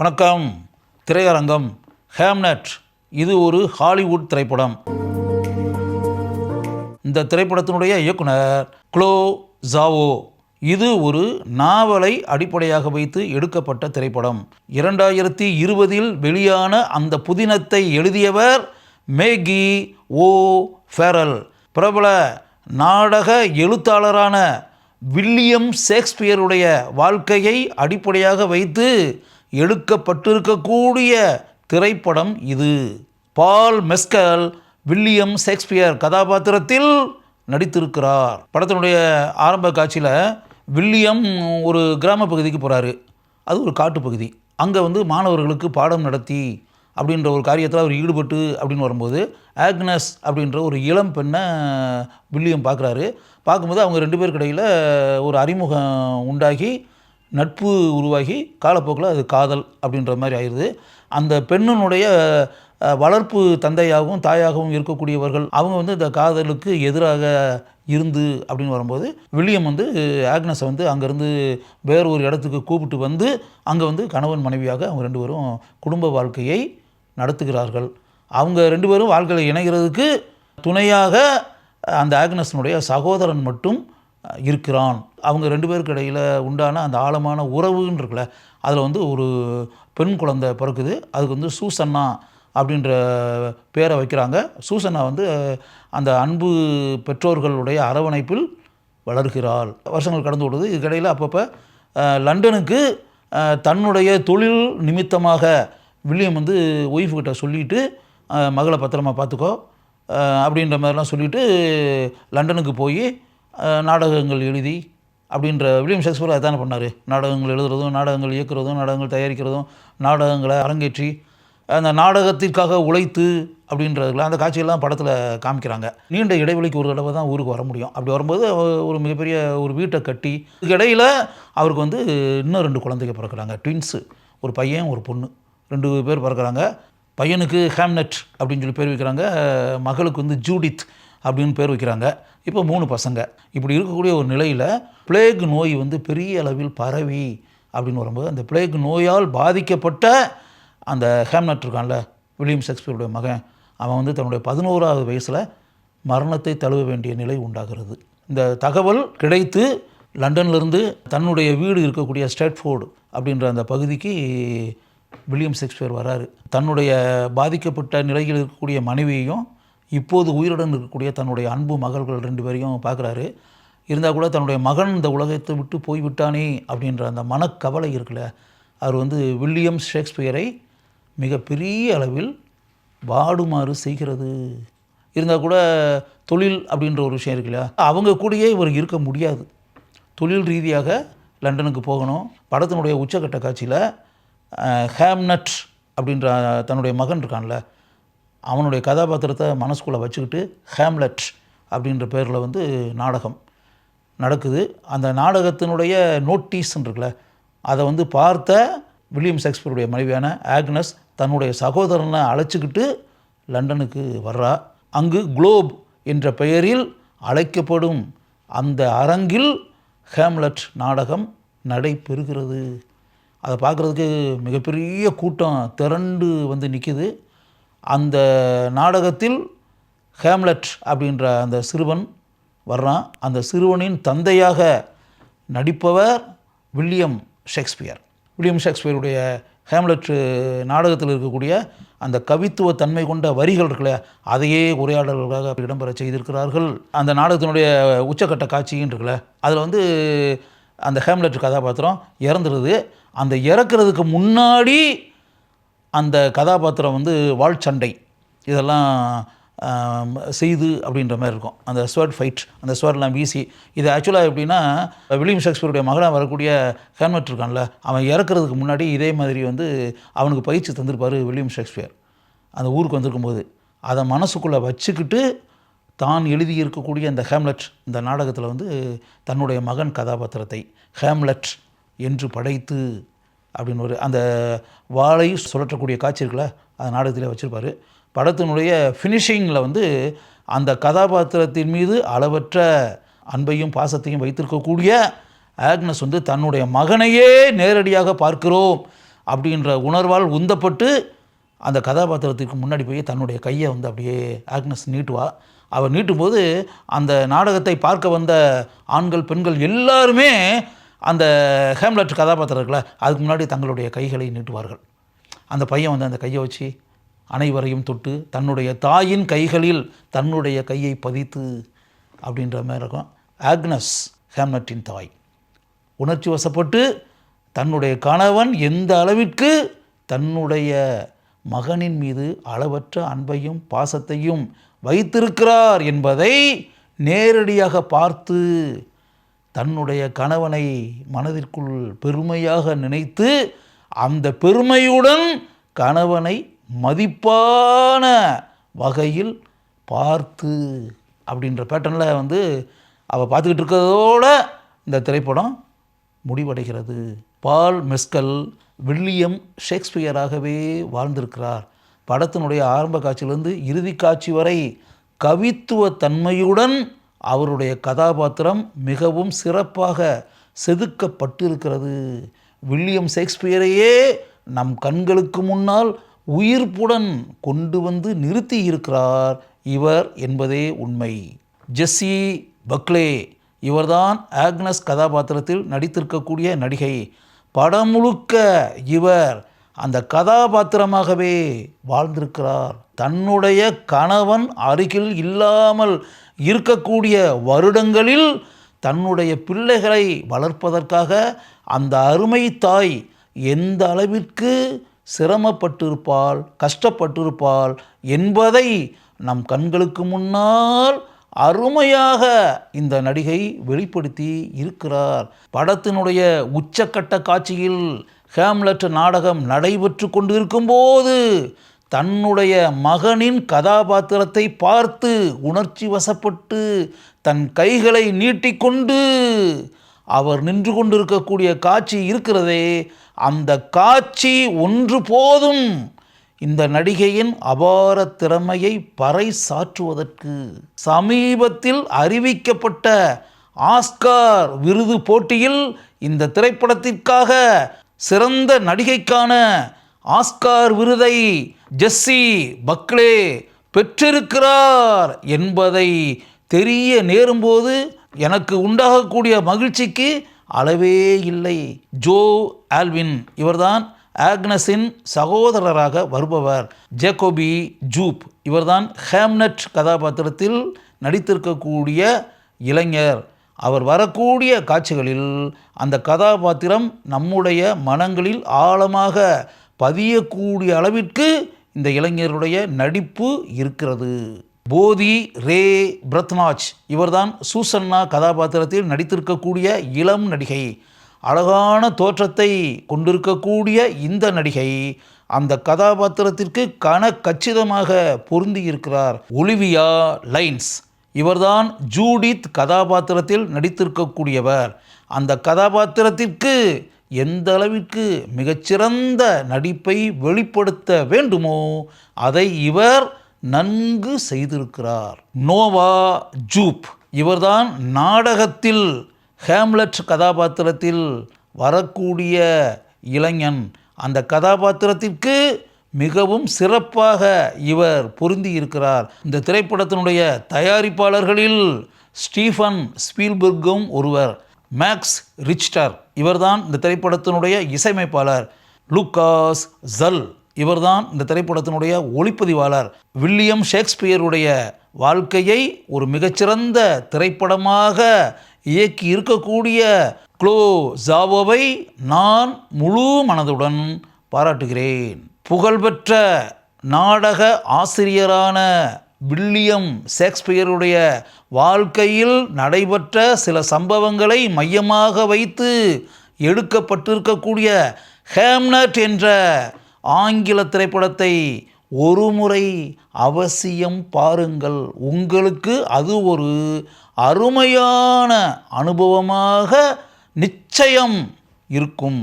வணக்கம். திரையரங்கம் ஹேம்லெட் இது ஒரு ஹாலிவுட் திரைப்படம். இந்த திரைப்படத்தினுடைய இயக்குனர் க்ளோ ஜாவோ. இது ஒரு நாவலை அடிப்படையாக வைத்து எடுக்கப்பட்ட திரைப்படம். 2020 வெளியான அந்த புதினத்தை எழுதியவர் மேகி ஓ ஃபெரல். பிரபல நாடக எழுத்தாளரான வில்லியம் ஷேக்ஸ்பியருடைய வாழ்க்கையை அடிப்படையாக வைத்து எடுக்கப்பட்டிருக்கக்கூடிய திரைப்படம் இது. பால் மெஸ்கல் வில்லியம் ஷேக்ஸ்பியர் கதாபாத்திரத்தில் நடித்திருக்கிறார். படத்தினுடைய ஆரம்ப காட்சியில் வில்லியம் ஒரு கிராம பகுதிக்கு போகிறாரு. அது ஒரு காட்டுப்பகுதி. அங்கே மாணவர்களுக்கு பாடம் நடத்தி அப்படின்ற ஒரு காரியத்தில் அவர் ஈடுபட்டு அப்படின்னு வரும்போது ஆக்னஸ் அப்படின்ற ஒரு இளம் பெண்ணை வில்லியம் பார்க்குறாரு. பார்க்கும்போது அவங்க ரெண்டு பேருக்கு இடையில் ஒரு அறிமுகம் உண்டாகி நட்பு உருவாகி காலப்போக்கில் அது காதல் அப்படின்ற மாதிரி ஆயிடுது. அந்த பெண்ணினுடைய வளர்ப்பு தந்தையாகவும் தாயாகவும் இருக்கக்கூடியவர்கள் அவங்க இந்த காதலுக்கு எதிராக இருந்து அப்படின்னு வரும்போது வில்லியம் ஆக்னஸை அங்கேருந்து வேறு ஒரு இடத்துக்கு கூப்பிட்டு வந்து அங்கே கணவன் மனைவியாக அவங்க ரெண்டு பேரும் குடும்ப வாழ்க்கையை நடத்துகிறார்கள். அவங்க ரெண்டு பேரும் வாழ்க்கையில் இணைகிறதுக்கு துணையாக அந்த ஆக்னஸினுடைய சகோதரன் மட்டும் இருக்கிறான். அவங்க ரெண்டு பேருக்கு இடையில் உண்டான அந்த ஆழமான உறவுன்னு இருக்குல்ல, அதில் ஒரு பெண் குழந்தை பிறக்குது. அதுக்கு சூசன்னா அப்படின்ற பேரை வைக்கிறாங்க. சூசன்னா அந்த அன்பு பெற்றோர்களுடைய அரவணைப்பில் வளர்கிறாள். வருஷங்கள் கடந்து விடுது. இதுக்கிடையில் அப்பப்போ லண்டனுக்கு தன்னுடைய தொழில் நிமித்தமாக வில்லியம் ஒய்ஃபுக்கிட்ட சொல்லிவிட்டு மகளை பத்திரமா பார்த்துக்கோ அப்படின்ற மாதிரிலாம் சொல்லிவிட்டு லண்டனுக்கு போய் நாடகங்கள் எழுதி அப்படின்ற வில்லியம் ஷேக்ஸ்பியர் அதுதானே பண்ணார். நாடகங்கள் எழுதுறதும் நாடகங்கள் இயக்குறதும் நாடகங்கள் தயாரிக்கிறதும் நாடகங்களை அரங்கேற்றி அந்த நாடகத்திற்காக உழைத்து அப்படின்றதுல அந்த காட்சியெல்லாம் படத்தில் காமிக்கிறாங்க. நீண்ட இடைவெளிக்கு ஒரு தடவை தான் ஊருக்கு வர முடியும். அப்படி வரும்போது ஒரு மிகப்பெரிய ஒரு வீட்டை கட்டி இதுக்கு இடையில் அவருக்கு இன்னும் 2 குழந்தைங்க பிறக்கிறாங்க. ட்வின்ஸு, ஒரு பையன் ஒரு பொண்ணு, 2 பேர் பிறக்கிறாங்க. பையனுக்கு ஹேம்லெட் அப்படின்னு சொல்லி பேர் வைக்கிறாங்க. மகளுக்கு ஜூடித் அப்படின்னு பேர் வைக்கிறாங்க. இப்போ 3 பசங்க. இப்படி இருக்கக்கூடிய ஒரு நிலையில் பிளேக் நோய் பெரிய அளவில் பரவி அப்படின்னு வரும்போது அந்த பிளேக் நோயால் பாதிக்கப்பட்ட அந்த ஹேம்லெட் இருக்கான்ல, வில்லியம் ஷேக்ஸ்பியருடைய மகன், அவன் தன்னுடைய 11வது வயசில் மரணத்தை தழுவ வேண்டிய நிலை உண்டாகிறது. இந்த தகவல் கிடைத்து லண்டன்லேருந்து தன்னுடைய வீடு இருக்கக்கூடிய ஸ்ட்ராட்ஃபோர்டு அப்படின்ற அந்த பகுதிக்கு வில்லியம் ஷேக்ஸ்பியர் வராரு. தன்னுடைய பாதிக்கப்பட்ட நிலையில் இருக்கக்கூடிய மனைவியையும் இப்போது உயிருடன் இருக்கக்கூடிய தன்னுடைய அன்பு மகள்கள் 2 பேரையும் பார்க்குறாரு. இருந்தால் கூட தன்னுடைய மகன் இந்த உலகத்தை விட்டு போய்விட்டானே அப்படின்ற அந்த மனக்கவலை இருக்குல்ல, அவர் வில்லியம் ஷேக்ஸ்பியரை மிகப்பெரிய அளவில் வாடுமாறு செய்கிறது. இருந்தால் கூட தொழில் அப்படின்ற ஒரு விஷயம் இருக்கு இல்லையா, அவங்க கூடயே இவர் இருக்க முடியாது. தொழில் ரீதியாக லண்டனுக்கு போகணும். படத்தினுடைய உச்சக்கட்ட காட்சியில் ஹேம்லெட் அப்படின்ற தன்னுடைய மகன் இருக்கான்ல, அவனுடைய கதாபாத்திரத்தை மனசுக்குள்ளே வச்சுக்கிட்டு ஹேம்லெட் அப்படின்ற பேரில் நாடகம் நடக்குது. அந்த நாடகத்தினுடைய நோட்டீஸ்ன்னு இருக்குல்ல, அதை பார்த்த வில்லியம் ஷேக்ஸ்பியருடைய மனைவியான ஆக்னஸ் தன்னுடைய சகோதரனை அழைச்சிக்கிட்டு லண்டனுக்கு வர்றா. அங்கு குளோப் என்ற பெயரில் அழைக்கப்படும் அந்த அரங்கில் ஹேம்லெட் நாடகம் நடைபெறுகிறது. அதை பார்க்குறதுக்கு மிகப்பெரிய கூட்டம் திரண்டு நிற்கிது. அந்த நாடகத்தில் ஹேம்லெட் அப்படின்ற அந்த சிறுவன் வர்றான். அந்த சிறுவனின் தந்தையாக நடிப்பவர் வில்லியம் ஷேக்ஸ்பியர். வில்லியம் ஷேக்ஸ்பியருடைய ஹேம்லெட் நாடகத்தில் இருக்கக்கூடிய அந்த கவித்துவ தன்மை கொண்ட வரிகள் இருக்குல்ல, அதையே உரையாடல்களாக இடம்பெற செய்திருக்கிறார்கள். அந்த நாடகத்தினுடைய உச்சக்கட்ட காட்சின்னு இருக்குல்ல, அதில் அந்த ஹேம்லெட் கதாபாத்திரம் இறந்துடுது. அந்த இறக்கிறதுக்கு முன்னாடி அந்த கதாபாத்திரம் வாழ்ச்சண்டை இதெல்லாம் செய்து அப்படின்ற மாதிரி இருக்கும். அந்த ஸ்வர்ட் ஃபைட், அந்த ஸ்வர்ட்லாம் வீசி, இது ஆக்சுவலாக எப்படின்னா வில்லியம் ஷேக்ஸ்பியருடைய மகனாக வரக்கூடிய ஹேம்லெட் இருக்கான்ல, அவன் இறக்கிறதுக்கு முன்னாடி இதே மாதிரி அவனுக்கு பயிற்சி தந்திருப்பார் வில்லியம் ஷேக்ஸ்பியர். அந்த ஊருக்கு வந்திருக்கும்போது அதை மனசுக்குள்ளே வச்சுக்கிட்டு தான் எழுதியிருக்கக்கூடிய அந்த ஹேம்லெட் இந்த நாடகத்தில் தன்னுடைய மகன் கதாபாத்திரத்தை ஹேம்லெட் என்று படைத்து அப்படின்னு அந்த வாளை சுழற்றக்கூடிய காட்சி இருக்குல்ல, அந்த நாடகத்தில் வச்சுருப்பார். படத்தினுடைய ஃபினிஷிங்கில் அந்த கதாபாத்திரத்தின் மீது அளவற்ற அன்பையும் பாசத்தையும் வைத்திருக்கக்கூடிய ஆக்னஸ் தன்னுடைய மகனையே நேரடியாக பார்க்கிறோம் அப்படின்ற உணர்வால் உந்தப்பட்டு அந்த கதாபாத்திரத்துக்கு முன்னாடி போய் தன்னுடைய கையை வந்து அப்படியே ஆக்னஸ் நீட்டுவா. அவர் நீட்டும்போது அந்த நாடகத்தை பார்க்க வந்த ஆண்கள் பெண்கள் எல்லாருமே அந்த ஹேம்லெட் கதாபாத்திரம் இருக்குல்ல அதுக்கு முன்னாடி தங்களுடைய கைகளை நீட்டுவார்கள். அந்த பையன் வந்து அந்த கையை வச்சு அனைவரையும் தொட்டு தன்னுடைய தாயின் கைகளில் தன்னுடைய கையை பதித்து அப்படின்ற மாதிரி இருக்கும். ஆக்னஸ் ஹேம்லெட்டின் தாய் உணர்ச்சி வசப்பட்டு தன்னுடைய கணவன் எந்த அளவிற்கு தன்னுடைய மகனின் மீது அளவற்ற அன்பையும் பாசத்தையும் வைத்திருக்கிறார் என்பதை நேரடியாக பார்த்து தன்னுடைய கணவனை மனதிற்குள் பெருமையாக நினைத்து அந்த பெருமையுடன் கணவனை மதிப்பான வகையில் பார்த்து அப்படின்ற பேட்டர்னில் வந்து அவள் பார்த்துக்கிட்டு இருக்கிறதோட இந்த திரைப்படம் முடிவடைகிறது. பால் மெஸ்கல் வில்லியம் ஷேக்ஸ்பியராகவே வாழ்ந்திருக்கிறார். படத்தினுடைய ஆரம்ப காட்சியிலிருந்து இறுதி காட்சி வரை கவித்துவ தன்மையுடன் அவருடைய கதாபாத்திரம் மிகவும் சிறப்பாக செதுக்கப்பட்டிருக்கிறது. வில்லியம் ஷேக்ஸ்பியரையே நம் கண்களுக்கு முன்னால் உயிர்ப்புடன் கொண்டு வந்து நிறுத்தி இருக்கிறார் இவர் என்பதே உண்மை. ஜெஸ்ஸி பக்லே இவர்தான் ஆக்னஸ் கதாபாத்திரத்தில் நடித்திருக்கக்கூடிய நடிகை. படம் முழுக்க இவர் அந்த கதாபாத்திரமாகவே வாழ்ந்திருக்கிறார். தன்னுடைய கணவன் அருகில் இல்லாமல் இருக்கக்கூடிய வருடங்களில் தன்னுடைய பிள்ளைகளை வளர்ப்பதற்காக அந்த அருமை தாய் எந்த அளவிற்கு சிரமப்பட்டிருப்பாள், கஷ்டப்பட்டிருப்பாள் என்பதை நம் கண்களுக்கு முன்னால் அருமையாக இந்த நடிகை வெளிப்படுத்தி இருக்கிறார். படத்தினுடைய உச்சக்கட்ட காட்சியில் ஹேம்லெட் நாடகம் நடைபெற்று கொண்டிருக்கும்போது தன்னுடைய மகனின் கதாபாத்திரத்தை பார்த்து உணர்ச்சி வசப்பட்டு தன் கைகளை நீட்டிக்கொண்டு அவர் நின்று கொண்டிருக்கக்கூடிய காட்சி இருக்கிறதே, அந்த காட்சி ஒன்று போதும் இந்த நடிகையின் அபார திறமையை பறைசாற்றுவதற்கு. சமீபத்தில் அறிவிக்கப்பட்ட ஆஸ்கார் விருது போட்டியில் இந்த திரைப்படத்திற்காக சிறந்த நடிகைக்கான ஆஸ்கார் விருதை ஜெஸ்ஸி பக்லே பெற்றிருக்கிறார் என்பதை தெரிய நேரும்போது எனக்கு உண்டாகக்கூடிய மகிழ்ச்சிக்கு அளவே இல்லை. ஜோ ஆல்வின் இவர்தான் ஆக்னஸின் சகோதரராக வருபவர். ஜேக்கோபி ஜூப் இவர்தான் ஹேம்லெட் கதாபாத்திரத்தில் நடித்திருக்கக்கூடிய இளைஞர். அவர் வரக்கூடிய காட்சிகளில் அந்த கதாபாத்திரம் நம்முடைய மனங்களில் ஆழமாக பதியக்கூடிய அளவிற்கு இந்த இளைஞருடைய நடிப்பு இருக்கிறது. போதி ரே பிரத்னாச் இவர்தான் சூசன்னா கதாபாத்திரத்தில் நடித்திருக்கக்கூடிய இளம் நடிகை. அழகான தோற்றத்தை கொண்டிருக்கக்கூடிய இந்த நடிகை அந்த கதாபாத்திரத்திற்கு கச்சிதமாக பொருந்தி இருக்கிறார். ஒலிவியா லைன்ஸ் இவர்தான் ஜூடித் கதாபாத்திரத்தில் நடித்திருக்கக்கூடியவர். அந்த கதாபாத்திரத்திற்கு எந்த அளவிற்கு மிகச்சிறந்த நடிப்பை வெளிப்படுத்த வேண்டுமோ அதை இவர் நன்கு செய்திருக்கிறார். நோவா ஜூப் இவர்தான் நாடகத்தில் ஹேம்லெட் கதாபாத்திரத்தில் வரக்கூடிய இளைஞன். அந்த கதாபாத்திரத்திற்கு மிகவும் சிறப்பாக இவர் பொருந்தி இருக்கிறார். இந்த திரைப்படத்தினுடைய தயாரிப்பாளர்களில் ஸ்டீஃபன் ஸ்பீல்பர்கும் ஒருவர். மேக்ஸ் ரிச்டர் இவர்தான் இந்த திரைப்படத்தினுடைய இசையமைப்பாளர். லூகாஸ் ஜல் இவர்தான் இந்த திரைப்படத்தினுடைய ஒளிப்பதிவாளர். வில்லியம் ஷேக்ஸ்பியருடைய வாழ்க்கையை ஒரு மிகச்சிறந்த திரைப்படமாக இயக்கி இருக்கக்கூடிய க்ளோ ஜாவோவை நான் முழு மனதுடன் பாராட்டுகிறேன். புகழ்பெற்ற நாடக ஆசிரியரான வில்லியம் ஷேக்ஸ்பியருடைய வாழ்க்கையில் நடைபெற்ற சில சம்பவங்களை மையமாக வைத்து எடுக்கப்பட்டிருக்கக்கூடிய ஹேம்லெட் என்ற ஆங்கில திரைப்படத்தை ஒரு முறை அவசியம் பாருங்கள். உங்களுக்கு அது ஒரு அருமையான அனுபவமாக நிச்சயம் இருக்கும்.